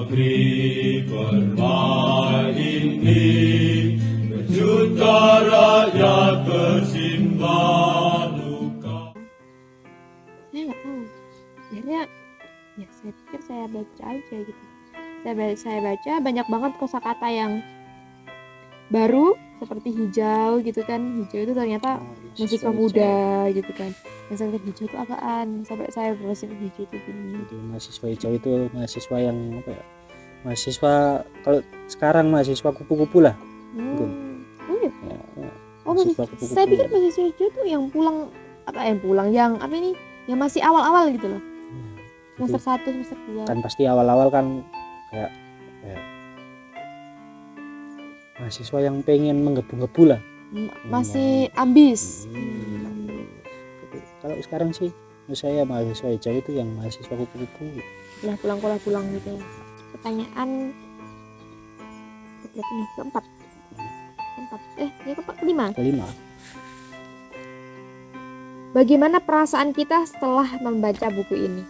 negeri permai berjuta rakyat bersimbah duka. Saya nggak tahu, akhirnya ya saya pikir saya baca aja gitu. Saya baca banyak banget kosakata yang baru seperti hijau gitu kan. Hijau itu ternyata musik pemuda gitu kan. Yang saya pikir hijau itu apaan, sampai saya browsing hijau itu gini. Jadi mahasiswa hijau itu mahasiswa yang apa ya? Mahasiswa kalau sekarang mahasiswa kupu-kupu lah. Oh iya. Ya, Oh mahasiswa saya kupu-kupu. pikir mahasiswa hijau tuh yang pulang yang apa ini, yang masih awal-awal gitu loh. Jadi, Semester 1, semester 2. kan pasti awal-awal kan kayak mahasiswa yang pengen menggebu-gebu lah. Masih ambis. Tapi kalau sekarang sih menurut saya mahasiswa hijau itu yang mahasiswa kupu-kupu. Lah pulang gitu ya. Pertanyaan berapa nih? Keempat. Kelima. Bagaimana perasaan kita setelah membaca buku ini?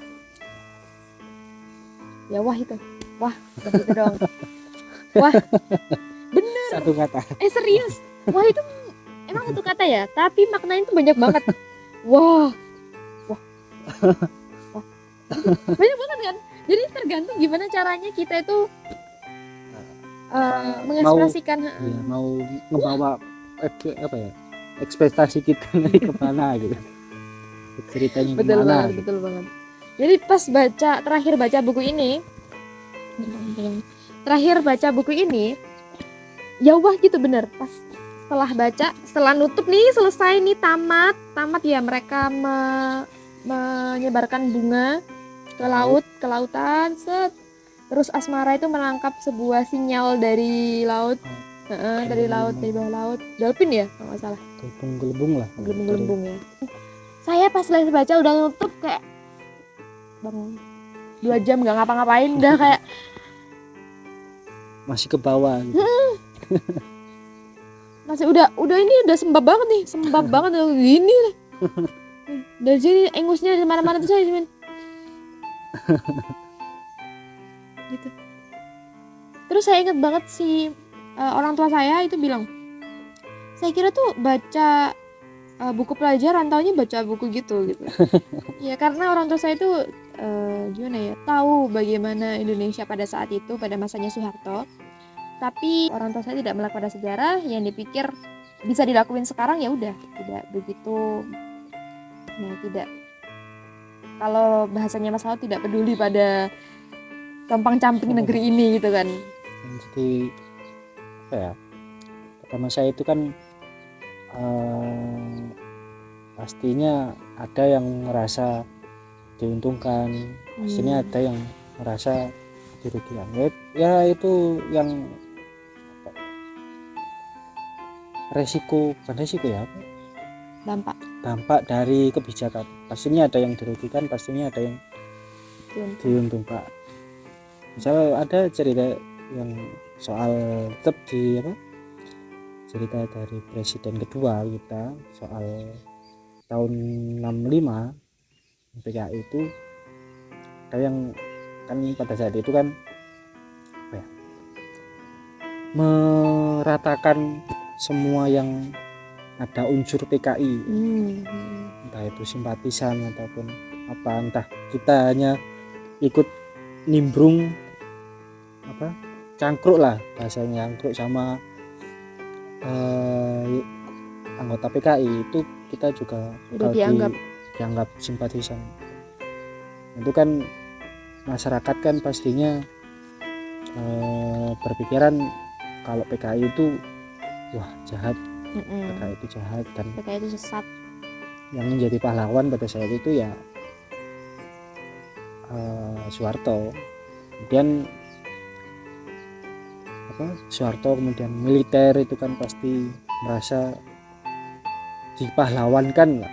Ya wah itu. Wah, bukan gitu dong. Wah. Bener. Satu kata. Serius. Wah itu emang satu kata ya, tapi maknanya itu banyak banget. Wah. Banyak banget kan? Jadi tergantung gimana caranya kita itu mengekspresikan. Mau ngebawa apa ya? Ekspektasi kita nanti kemana gitu. Ceritanya Betul kemana? banget, betul banget. Jadi pas terakhir baca buku ini, ya wah gitu bener. Pas setelah nutup nih, selesai nih, tamat ya, mereka menyebarkan bunga ke lautan, set. Terus Asmara itu menangkap sebuah sinyal dari laut, dari bawah laut, dolphin ya kalau nggak salah. Gelembung lah. Gelembung ya. Saya pas lagi baca udah nutup kayak bang 2 jam nggak ngapa-ngapain, udah kayak masih ke bawah gitu. masih udah sembab banget gini nih. Dari sini engusnya di mana-mana tuh saya cuman gitu. Terus saya ingat banget orang tua saya itu bilang, saya kira tuh baca buku pelajaran, taunya baca buku gitu. Ya karena orang tua saya itu gimana ya, tahu bagaimana Indonesia pada saat itu, pada masanya Soeharto. Tapi orang tua saya tidak melek pada sejarah, yang dipikir bisa dilakuin sekarang ya udah tidak begitu. Nah, tidak, kalau bahasanya Mas Laut, tidak peduli pada compang-camping negeri ini gitu kan. Jadi apa ya, pertama saya itu kan pastinya ada yang merasa diuntungkan, pastinya ada yang merasa dirugikan. Ya itu yang bukan resiko ya, dampak dari kebijakan. Pastinya ada yang dirugikan, pastinya ada yang diuntungkan. Misal ada cerita yang soal cerita dari presiden kedua kita soal tahun 65 PKI itu, ada yang kan pada saat itu kan apa ya, meratakan semua yang ada unsur PKI, entah itu simpatisan ataupun apa, entah kita hanya ikut nimbrung cangkruk lah bahasanya, cangkruk sama anggota PKI itu kita juga udah dianggap simpatisan. Itu kan masyarakat kan pastinya berpikiran kalau PKI itu wah jahat, PKI itu jahat, dan PKI itu sesat. Yang menjadi pahlawan pada saat itu ya Soeharto. Kemudian Soeharto, kemudian militer itu kan pasti merasa dipahlawankan lah.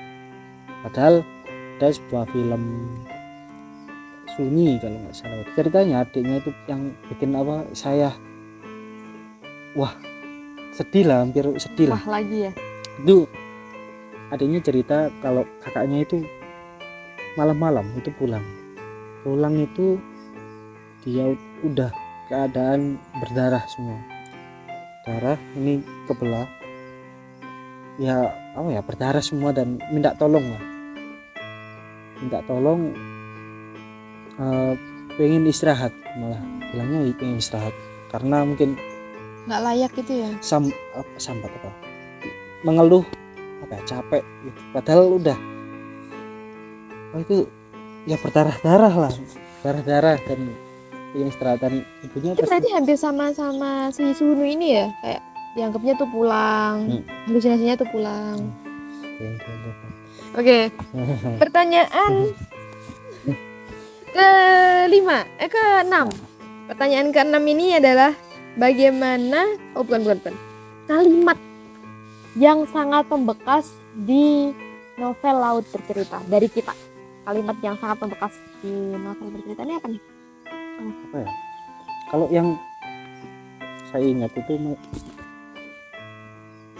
Padahal ada sebuah film Sunyi kalau nggak salah, ceritanya adiknya itu yang bikin saya hampir sedih lah. Wah lagi ya. Itu adiknya cerita kalau kakaknya itu malam-malam itu pulang itu dia udah keadaan berdarah semua, darah ini kebelah ya, apa ya, berdarah semua dan minta tolong lah, minta tolong, pengen istirahat, malah bilangnya pengen istirahat karena mungkin nggak layak gitu ya. sambat apa, mengeluh apa ya, capek gitu. Padahal udah itu ya berdarah-darah lah, darah-darah dan pengen istirahat, dan ibunya Itu pasti berarti hampir sama si Sunu ini ya, kayak dianggapnya tuh pulang, halusinasinya tuh pulang. Oke, pertanyaan ke-6. Pertanyaan ke-6 ini adalah bagaimana, bukan. Kalimat yang sangat membekas di novel Laut Bercerita dari kita. Kalimat yang sangat membekas di novel bercerita ini apa nih? apa ya, kalau yang saya ingat itu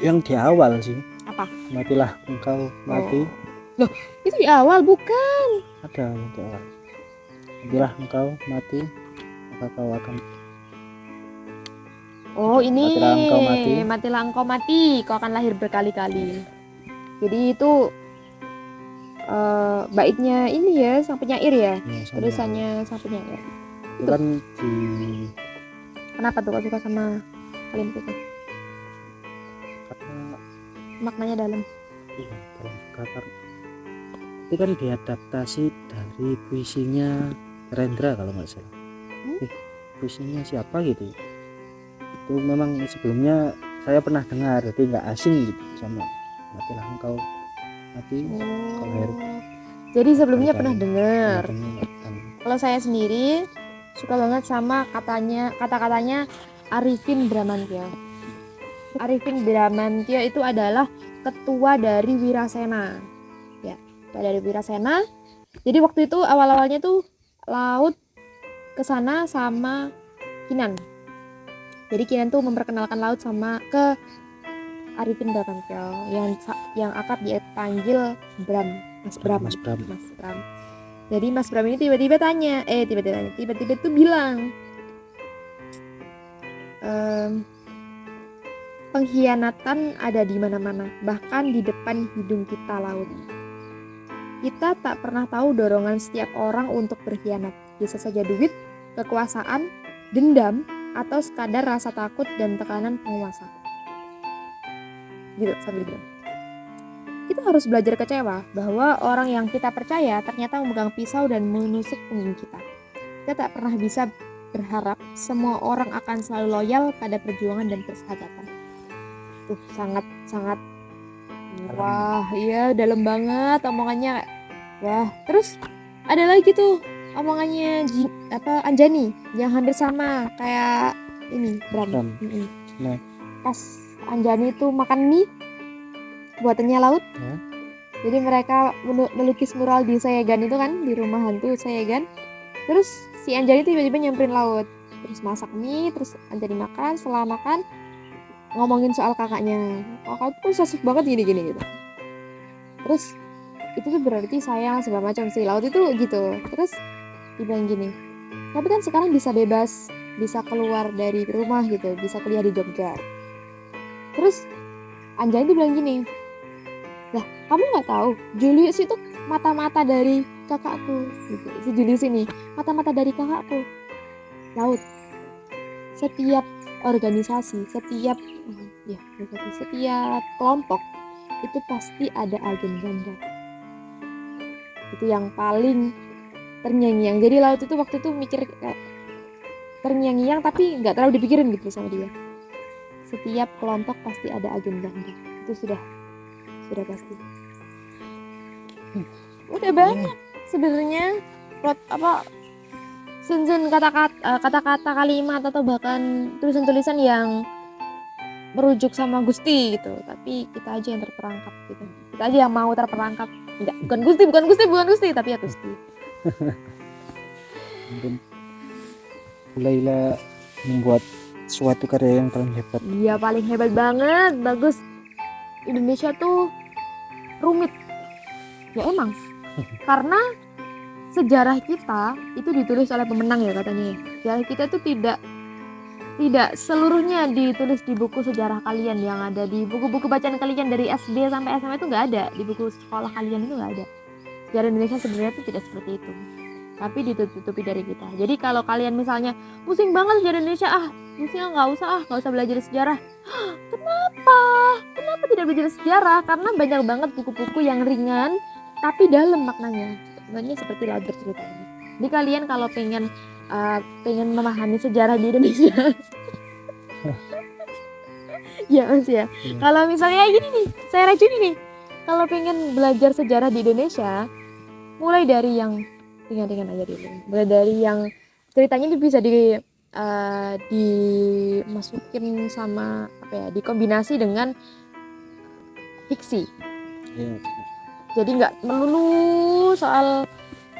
yang di awal sih, Apa? matilah engkau mati. Loh, itu di awal bukan? Ada yang di awal, matilah engkau mati maka kau akan, Oh, ini matilah engkau mati. Matilah engkau mati, kau akan lahir berkali-kali. Jadi itu baitnya ini ya, sang penyair ya, tulisannya sang penyair. Itu kan di, Kenapa tuh kau suka sama kalimat itu? karena Maknanya dalam. iya, dalam juga karena itu kan diadaptasi dari puisinya Rendra kalau nggak salah. Puisinya siapa gitu, itu memang sebelumnya saya pernah dengar, jadi nggak asing gitu sama matilah engkau mati kau lahir. Jadi sebelumnya pernah berkali-kali. dengar. Kalau saya sendiri suka banget sama kata-katanya Arifin Bramantyo. Arifin Bramantyo itu adalah ketua dari Wirasena. Ya, ketua dari Wirasena. Jadi waktu itu awal-awalnya tuh Laut kesana sama Kinan. Jadi Kinan tuh memperkenalkan Laut sama ke Arifin Bramantyo yang akrab dipanggil Bram, Mas Bram. Jadi Mas Bram ini tiba-tiba tuh bilang, pengkhianatan ada di mana-mana, bahkan di depan hidung kita Laut. Kita tak pernah tahu dorongan setiap orang untuk berkhianat. Bisa saja duit, kekuasaan, dendam, atau sekadar rasa takut dan tekanan penguasa. Gitu sambil bilang. Kita harus belajar kecewa bahwa orang yang kita percaya ternyata memegang pisau dan menusuk punggung kita. Kita tak pernah bisa berharap semua orang akan selalu loyal pada perjuangan dan persahabatan. Tuh sangat wah, iya dalam banget omongannya. Wah, terus ada lagi tuh omongannya Anjani yang hampir sama kayak ini Bram. Nah, pas Anjani tuh makan mie buatannya Laut. Ya. Jadi mereka melukis mural di Sayegan itu kan, di rumah hantu Sayegan. Terus si Anjani tiba-tiba nyamperin Laut, terus masak mie, terus Anjani makan. Setelah makan ngomongin soal kakaknya, kakak tuh posesif banget gini gitu. Terus itu tuh berarti sayang segala macam, si Laut itu gitu. Terus dibilang gini, tapi kan sekarang bisa bebas, bisa keluar dari rumah gitu, bisa kuliah di Jogja. Terus Anjani tuh bilang gini, lah kamu nggak tahu Julius itu mata-mata dari kakakku gitu. Si Julius ini mata-mata dari kakakku. Laut, setiap organisasi, setiap kelompok itu pasti ada agen ganda. Itu yang paling terngiang-ngiang. Jadi Laut itu waktu itu mikir kayak terngiang-ngiang tapi nggak terlalu dipikirin gitu sama dia. Setiap kelompok pasti ada agen ganda. Itu sudah pasti. Udah banyak sebenarnya susun kata-kata kalimat atau bahkan tulisan-tulisan yang merujuk sama Gusti gitu, tapi kita aja yang terperangkap gitu. Kita aja yang mau terperangkap. Enggak, bukan Gusti tapi ya Gusti. mungkin Laila membuat suatu karya yang paling hebat. Iya, paling hebat banget, bagus. Indonesia tuh rumit. Ya emang. Karena sejarah kita itu ditulis oleh pemenang ya katanya ya. Sejarah kita itu tidak seluruhnya ditulis di buku sejarah kalian yang ada di buku-buku bacaan kalian dari SD sampai SMA itu nggak ada, di buku sekolah kalian itu nggak ada. Sejarah Indonesia sebenarnya itu tidak seperti itu, tapi ditutupi dari kita. Jadi kalau kalian misalnya pusing banget sejarah Indonesia, pusing nggak usah belajar sejarah. Kenapa tidak belajar sejarah? Karena banyak banget buku-buku yang ringan tapi dalam maknanya. Sebenarnya seperti Laut Bercerita ini. Jadi kalian kalau pengen memahami sejarah di Indonesia ya Mas ya. Kalau misalnya gini nih, saya racuni nih. Kalau pengen belajar sejarah di Indonesia, mulai dari yang ringan-ringan aja dulu. Mulai dari yang ceritanya bisa dimasukin sama dikombinasi dengan fiksi. Iya. Jadi nggak melulu soal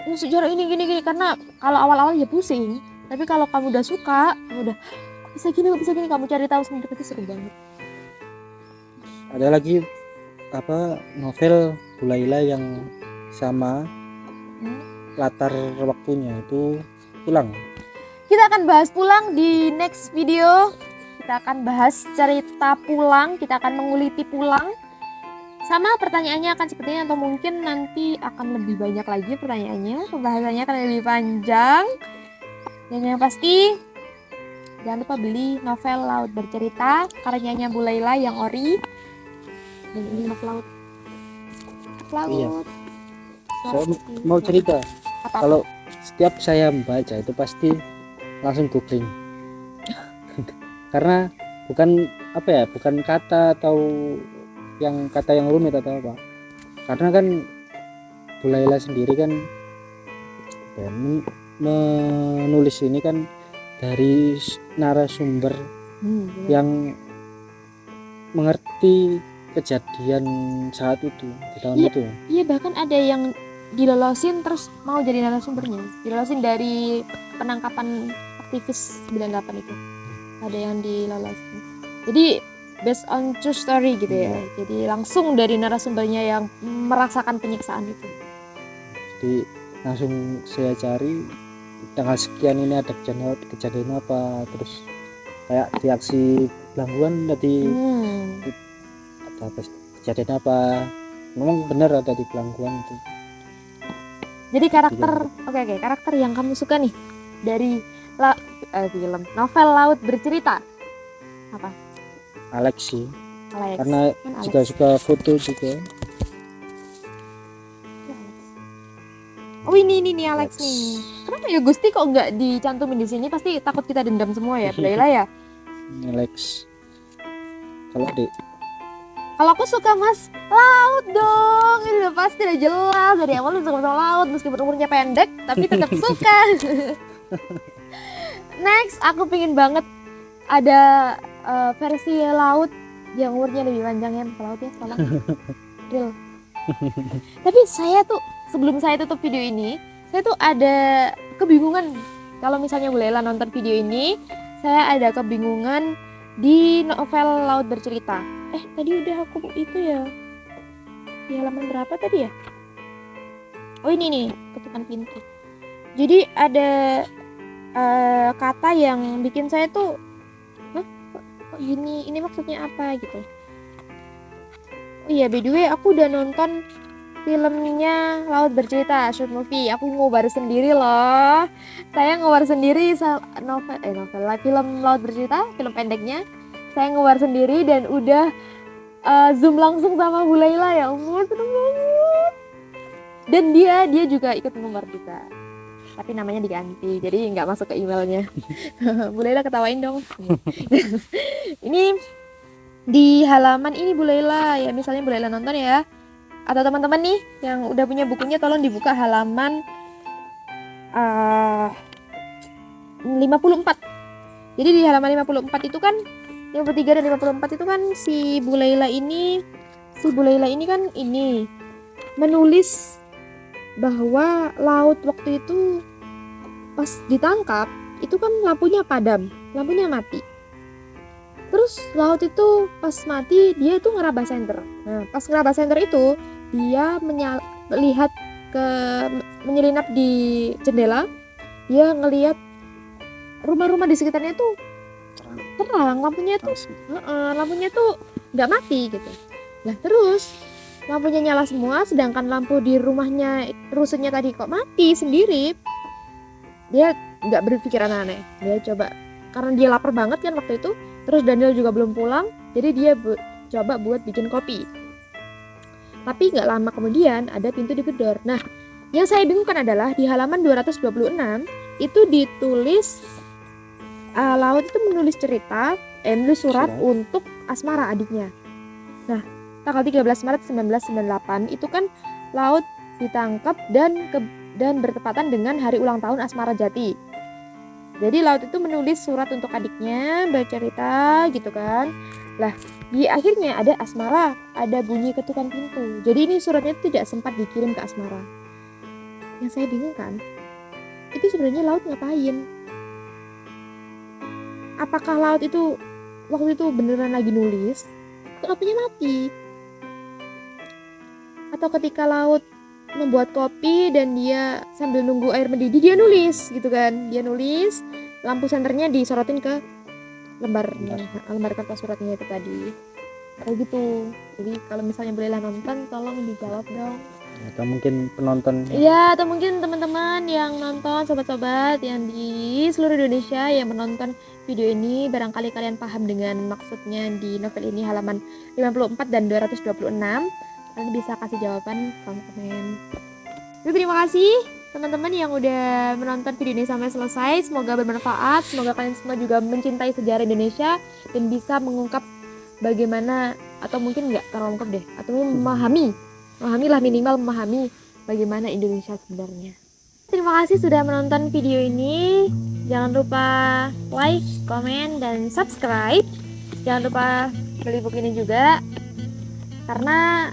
sejarah ini gini karena kalau awal-awal ya pusing. Tapi kalau kamu udah suka, kamu udah bisa gini, kamu cari tahu sendiri, itu seru banget. Ada lagi novel Bu Laila yang sama latar waktunya itu Pulang. Kita akan bahas Pulang di next video. Kita akan bahas cerita Pulang, kita akan menguliti Pulang. Sama pertanyaannya akan seperti ini, atau mungkin nanti akan lebih banyak lagi pertanyaannya, pembahasannya akan lebih panjang. Dan yang pasti jangan lupa beli novel Laut Bercerita karyanya Bu Laila yang ori. Dan ini laut. Iya. Saya mau cerita. Kalau setiap saya membaca itu pasti langsung googling. Karena bukan kata atau kata yang rumit atau apa. Karena kan Bu Laila sendiri kan menulis ini kan dari narasumber yang mengerti kejadian saat itu di tahun itu. Iya, bahkan ada yang dilolosin terus mau jadi narasumbernya. Dilolosin dari penangkapan aktivis 98 itu. Ada yang dilolosin. Jadi based on true story gitu ya. Jadi langsung dari narasumbernya yang merasakan penyiksaan itu. Jadi langsung saya cari tanggal sekian ini ada kejadian apa, terus kayak reaksi Belangguan tadi ada kejadian apa, memang benar ada di Belangguan itu. Jadi karakter yang kamu suka nih dari film novel Laut Bercerita apa? Alex sih. Alex. Karena juga suka foto juga. Oh ini Alex nih. Kenapa ya Gusti kok nggak dicantumin di sini? Pasti takut kita dendam semua ya, Bu Laila ya. Alex. Kalau aku suka Mas laut dong. Ini udah pasti udah jelas dari awal suka sama laut meskipun umurnya pendek tapi tetap suka. Next, aku pingin banget ada versi laut yang umurnya lebih panjang ya, laut ya, tolong. Real. Tapi saya tuh sebelum saya tutup video ini, saya tuh ada kebingungan. Kalau misalnya Bu Laila nonton video ini, saya ada kebingungan di novel Laut Bercerita. Tadi udah aku itu ya. Di halaman berapa tadi ya? Oh ini nih, ketukan pintu. Jadi ada kata yang bikin saya tuh kok gini, ini maksudnya apa gitu. Oh iya, by the way aku udah nonton filmnya Laut Bercerita, short movie. Aku ngobar sendiri loh. Saya ngobar sendiri film Laut Bercerita, film pendeknya. Saya ngobar sendiri dan udah zoom langsung sama Bu Laila, ya ampun seneng banget. Dan dia juga ikut ngobar juga. Tapi namanya diganti, jadi nggak masuk ke emailnya. Bu Laila ketawain dong. Ini di halaman ini Bu Laila ya, misalnya Bu Laila nonton ya, atau teman-teman nih yang udah punya bukunya tolong dibuka halaman 54. Jadi di halaman 54 itu kan 53 dan 54 itu kan si Bu Laila ini kan ini menulis bahwa laut waktu itu pas ditangkap itu kan lampunya padam, lampunya mati. Terus laut itu pas mati dia itu ngeraba senter. Nah pas ngeraba senter itu dia lihat ke menyelinap di jendela, dia ngelihat rumah-rumah di sekitarnya tuh terang, lampunya tuh lampunya tuh nggak mati gitu. Nah terus lampunya nyala semua, sedangkan lampu di rumahnya rusunnya tadi kok mati sendiri. Dia nggak berpikir aneh-aneh, dia coba, karena dia lapar banget kan waktu itu, terus Daniel juga belum pulang, jadi dia coba buat bikin kopi. Tapi nggak lama kemudian ada pintu digedor. Nah yang saya bingungkan adalah di halaman 226 itu ditulis Laut itu menulis surat untuk Asmara adiknya. Nah tanggal 13 Maret 1998 itu kan Laut ditangkap dan bertepatan dengan hari ulang tahun Asmara Jati. Jadi Laut itu menulis surat untuk adiknya, bercerita gitu kan. Lah di akhirnya ada Asmara, ada bunyi ketukan pintu. Jadi ini suratnya tidak sempat dikirim ke Asmara. Yang saya bingung kan, itu sebenarnya Laut ngapain? Apakah Laut itu waktu itu beneran lagi nulis, atau lampunya mati? Atau ketika Laut membuat kopi dan dia sambil nunggu air mendidih, dia nulis gitu kan? Dia nulis, lampu senternya disorotin ke lembar kertas suratnya itu tadi. Kayak gitu. Jadi kalau misalnya bolehlah nonton, tolong dijawab dong. Atau mungkin penonton, Iya, atau mungkin teman-teman yang nonton, sobat-sobat yang di seluruh Indonesia yang menonton video ini, barangkali kalian paham dengan maksudnya di novel ini halaman 54 dan 226. Kalian bisa kasih jawaban kolom komen. Jadi, terima kasih teman-teman yang udah menonton video ini sampai selesai. Semoga bermanfaat, semoga kalian semua juga mencintai sejarah Indonesia dan bisa mengungkap bagaimana, atau mungkin nggak terlalu lengkap deh, atau minimal memahami bagaimana Indonesia sebenarnya. Terima kasih sudah menonton video ini. Jangan lupa like, komen, dan subscribe. Jangan lupa beli buku ini juga, karena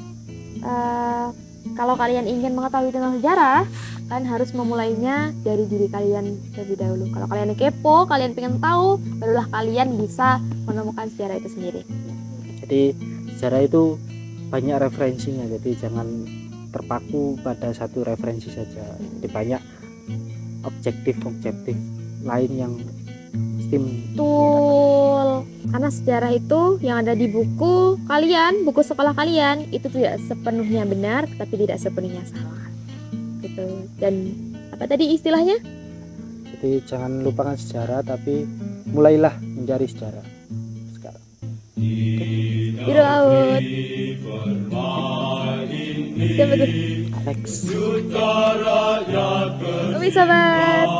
kalau kalian ingin mengetahui tentang sejarah, kalian harus memulainya dari diri kalian terlebih dahulu. Kalau kalian kepo, kalian pengen tahu, barulah kalian bisa menemukan sejarah itu sendiri. jadi sejarah itu banyak referensinya, jadi jangan terpaku pada satu referensi saja. Jadi banyak objektif lain yang Betul. Karena sejarah itu yang ada di buku kalian, buku sekolah kalian, itu tidak sepenuhnya benar, tapi tidak sepenuhnya salah. Gitu. Dan apa tadi istilahnya? Jadi jangan lupakan sejarah, tapi mulailah mencari sejarah sekarang. Di laut. Siapa tuh? Alex. Oke sobat.